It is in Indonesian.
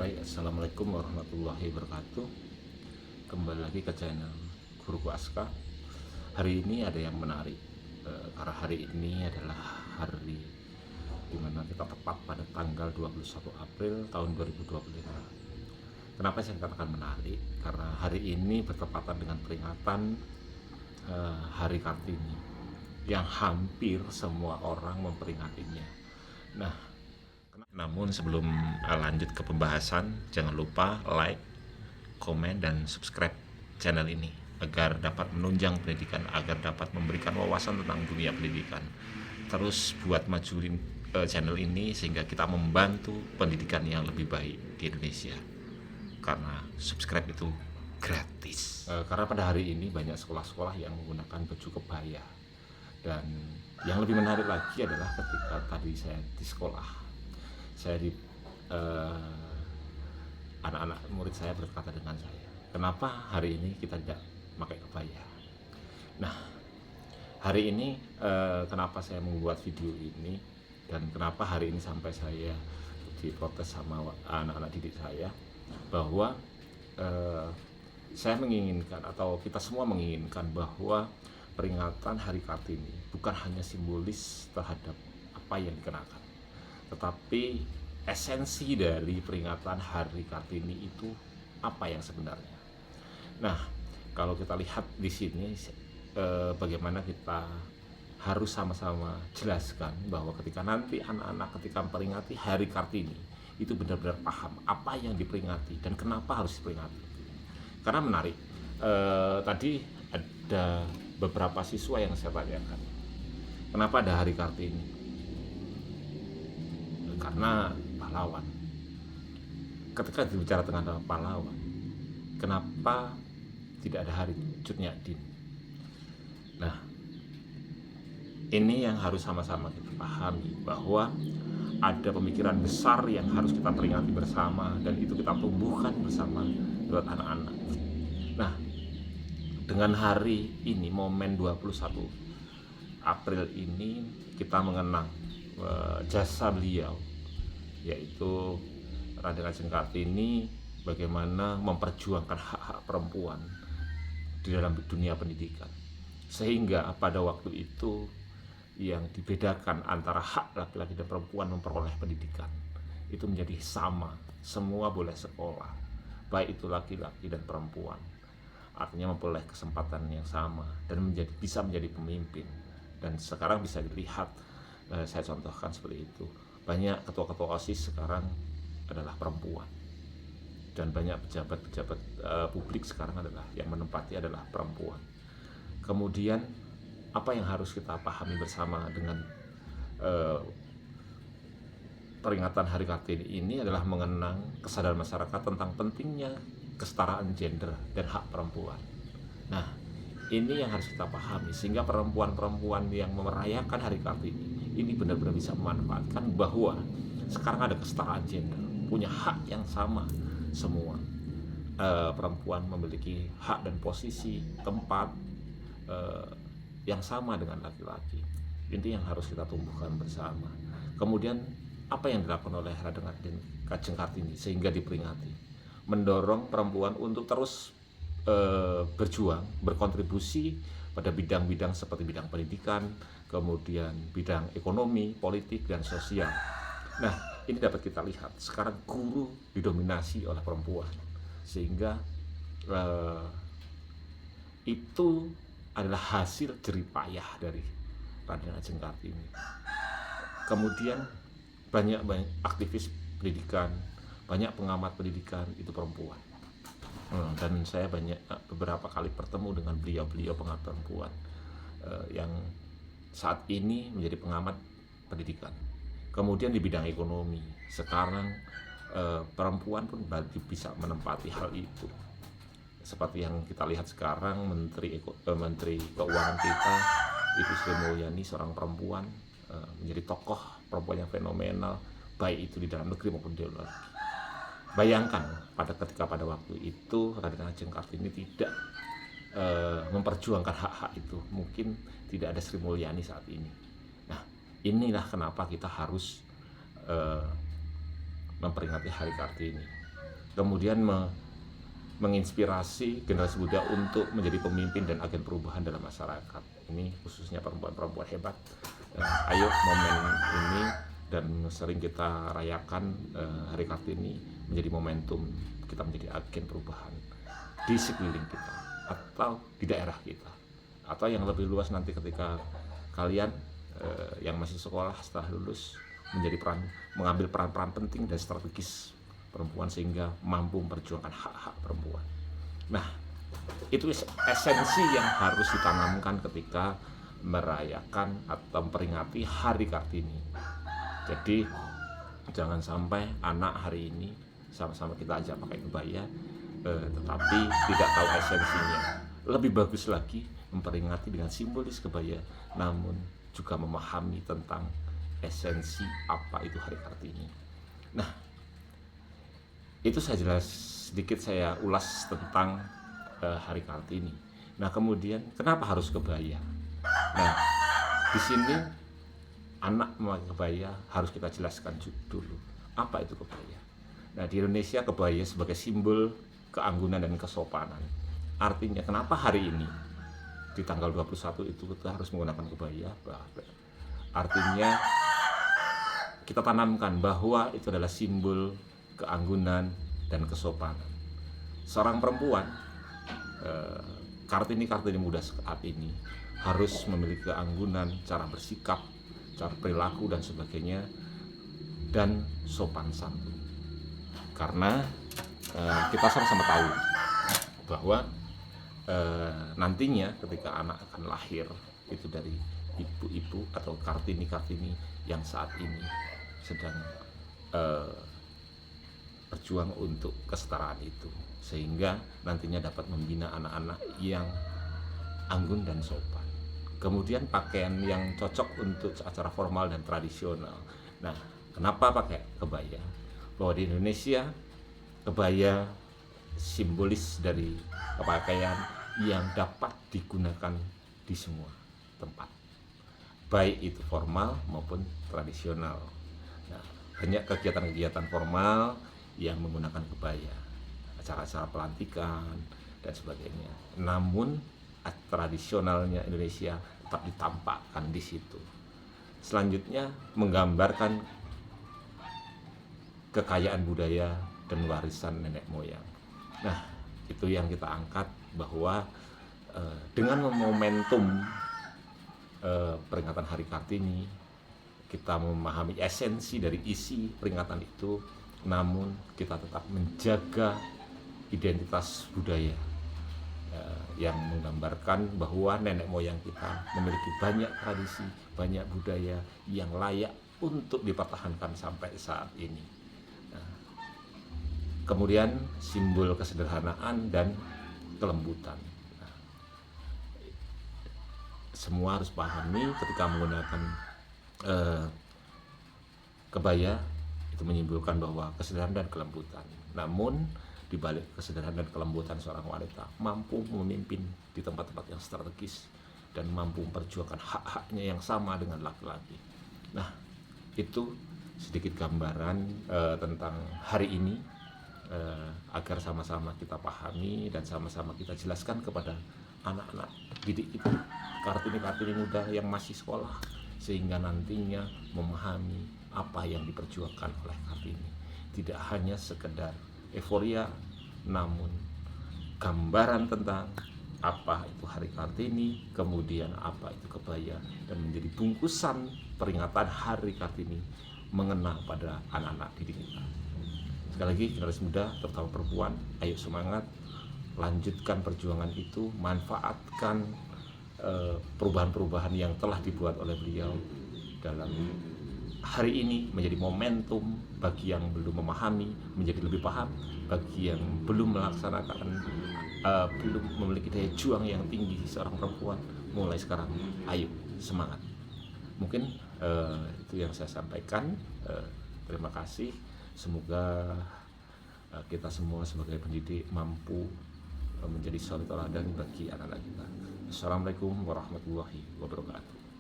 Baik, assalamualaikum warahmatullahi wabarakatuh. Kembali lagi ke channel Guruku Aska. Hari ini ada yang menarik, karena hari ini adalah hari dimana kita tepat pada tanggal 21 April tahun 2025. Kenapa saya katakan menarik? Karena hari ini bertepatan dengan peringatan Hari Kartini yang hampir semua orang memperingatinya. Nah, namun sebelum lanjut ke pembahasan, jangan lupa like, komen, dan subscribe channel ini agar dapat menunjang pendidikan, agar dapat memberikan wawasan tentang dunia pendidikan. Terus buat majuin channel ini sehingga kita membantu pendidikan yang lebih baik di Indonesia. Karena subscribe itu gratis. Karena pada hari ini banyak sekolah-sekolah yang menggunakan baju kebaya. Dan yang lebih menarik lagi adalah ketika tadi saya di sekolah, saya di anak-anak murid saya berkata dengan saya, kenapa hari ini kita tidak pakai kebaya? Nah, hari ini kenapa saya membuat video ini dan kenapa hari ini sampai saya diprotes sama anak-anak didik saya, bahwa saya menginginkan atau kita semua menginginkan bahwa peringatan Hari Kartini bukan hanya simbolis terhadap apa yang dikenakan, tetapi esensi dari peringatan Hari Kartini itu apa yang sebenarnya. Nah, kalau kita lihat di sini bagaimana kita harus sama-sama jelaskan bahwa ketika nanti anak-anak ketika memperingati Hari Kartini itu benar-benar paham apa yang diperingati dan kenapa harus diperingati. Karena menarik, tadi ada beberapa siswa yang saya tanyakan, kenapa ada Hari Kartini? Karena pahlawan. Ketika berbicara tentang pahlawan, kenapa tidak ada Hari Cut Nyak Dien? Nah, ini yang harus sama-sama kita pahami, bahwa ada pemikiran besar yang harus kita peringati bersama dan itu kita tumbuhkan bersama buat anak-anak. Nah, dengan hari ini, momen 21 April ini, kita mengenang jasa beliau, yaitu Raden Ajeng Kartini, bagaimana memperjuangkan hak-hak perempuan di dalam dunia pendidikan, sehingga pada waktu itu yang dibedakan antara hak laki-laki dan perempuan memperoleh pendidikan itu menjadi sama, semua boleh sekolah, baik itu laki-laki dan perempuan. Artinya memperoleh kesempatan yang sama dan bisa menjadi pemimpin. Dan sekarang bisa dilihat, saya contohkan seperti itu, banyak ketua-ketua OSIS sekarang adalah perempuan, dan banyak pejabat-pejabat publik sekarang adalah yang menempati adalah perempuan. Kemudian apa yang harus kita pahami bersama dengan peringatan Hari Kartini ini adalah mengenang kesadaran masyarakat tentang pentingnya kesetaraan gender dan hak perempuan. Nah, ini yang harus kita pahami sehingga perempuan-perempuan yang merayakan Hari Kartini ini benar-benar bisa memanfaatkan bahwa sekarang ada kesetaraan gender, punya hak yang sama semua. Perempuan memiliki hak dan posisi tempat yang sama dengan laki-laki. Ini yang harus kita tumbuhkan bersama. Kemudian apa yang dilakukan oleh Raden Ajeng Kartini sehingga diperingati, mendorong perempuan untuk terus berjuang, berkontribusi pada bidang-bidang seperti bidang pendidikan, kemudian bidang ekonomi, politik, dan sosial. Nah, ini dapat kita lihat sekarang guru didominasi oleh perempuan, sehingga itu adalah hasil jerih payah dari Raden Ajeng Kartini. Kemudian banyak aktivis pendidikan, banyak pengamat pendidikan itu perempuan. Dan saya beberapa kali bertemu dengan beliau-beliau pengamat perempuan yang saat ini menjadi pengamat pendidikan. Kemudian di bidang ekonomi, sekarang perempuan pun bisa menempati hal itu. Seperti yang kita lihat sekarang, Menteri Keuangan kita, Ibu Sri Mulyani, seorang perempuan, menjadi tokoh perempuan yang fenomenal, baik itu di dalam negeri maupun di luar negeri. Bayangkan ketika pada waktu itu Raden Ajeng Kartini tidak memperjuangkan hak-hak itu, mungkin tidak ada Sri Mulyani saat ini. Nah, inilah kenapa kita harus memperingati Hari Kartini. kemudian menginspirasi generasi muda untuk menjadi pemimpin dan agen perubahan dalam masyarakat. Ini khususnya perempuan-perempuan hebat. Ayo momen ini dan sering kita rayakan Hari Kartini menjadi momentum kita menjadi agen perubahan di sekeliling kita atau di daerah kita, atau yang lebih luas nanti ketika kalian yang masih sekolah setelah lulus mengambil peran-peran penting dan strategis perempuan sehingga mampu memperjuangkan hak-hak perempuan. Nah, itu esensi yang harus ditanamkan ketika merayakan atau memperingati Hari Kartini. Jadi jangan sampai anak hari ini sama-sama kita ajak pakai kebaya tetapi tidak tahu esensinya. Lebih bagus lagi memperingati dengan simbolis kebaya namun juga memahami tentang esensi apa itu Hari Kartini. Nah, itu sedikit saya ulas tentang Hari Kartini. Nah, kemudian kenapa harus kebaya? Nah, di sini anak memakai kebaya harus kita jelaskan dulu apa itu kebaya. Nah, di Indonesia kebaya sebagai simbol keanggunan dan kesopanan. Artinya kenapa hari ini di tanggal 21 itu kita harus menggunakan kebaya? Artinya kita tanamkan bahwa itu adalah simbol keanggunan dan kesopanan. Seorang perempuan Kartini muda saat ini harus memiliki keanggunan, cara bersikap, cara perilaku dan sebagainya, dan sopan santun. Karena kita sama-sama tahu bahwa nantinya ketika anak akan lahir itu dari ibu-ibu atau Kartini yang saat ini sedang berjuang untuk kesetaraan itu, sehingga nantinya dapat membina anak-anak yang anggun dan sopan. Kemudian pakaian yang cocok untuk acara formal dan tradisional. Nah, kenapa pakai kebaya? Bahwa di Indonesia kebaya simbolis dari pakaian yang dapat digunakan di semua tempat, baik itu formal maupun tradisional. Nah, banyak kegiatan-kegiatan formal yang menggunakan kebaya, acara-acara pelantikan dan sebagainya. Namun tradisionalnya Indonesia tetap ditampakkan di situ. Selanjutnya menggambarkan kekayaan budaya dan warisan nenek moyang. Nah, itu yang kita angkat bahwa dengan momentum peringatan Hari Kartini, kita memahami esensi dari isi peringatan itu, namun kita tetap menjaga identitas budaya yang menggambarkan bahwa nenek moyang kita memiliki banyak tradisi, banyak budaya yang layak untuk dipertahankan sampai saat ini. Nah, kemudian simbol kesederhanaan dan kelembutan. Nah, semua harus pahami ketika menggunakan kebaya itu menyimbolkan bahwa kesederhanaan dan kelembutan. Namun di balik kesederhanaan dan kelembutan seorang wanita mampu memimpin di tempat-tempat yang strategis dan mampu memperjuangkan hak-haknya yang sama dengan laki-laki. Nah, itu sedikit gambaran tentang hari ini agar sama-sama kita pahami dan sama-sama kita jelaskan kepada anak-anak didik kita, Kartini muda yang masih sekolah, sehingga nantinya memahami apa yang diperjuangkan oleh Kartini. Tidak hanya sekedar euforia, namun gambaran tentang apa itu Hari Kartini, kemudian apa itu kebaya, dan menjadi bungkusan peringatan Hari Kartini mengena pada anak-anak didik kita. Sekali lagi, generasi muda, terutama perempuan, ayo semangat, lanjutkan perjuangan itu, manfaatkan perubahan-perubahan yang telah dibuat oleh beliau dalam hari ini menjadi momentum bagi yang belum memahami menjadi lebih paham, bagi yang belum melaksanakan, belum memiliki daya juang yang tinggi seorang perempuan, mulai sekarang ayo semangat. Mungkin itu yang saya sampaikan. Terima kasih. Semoga kita semua sebagai pendidik mampu menjadi suri teladan bagi anak-anak kita. Assalamualaikum warahmatullahi wabarakatuh.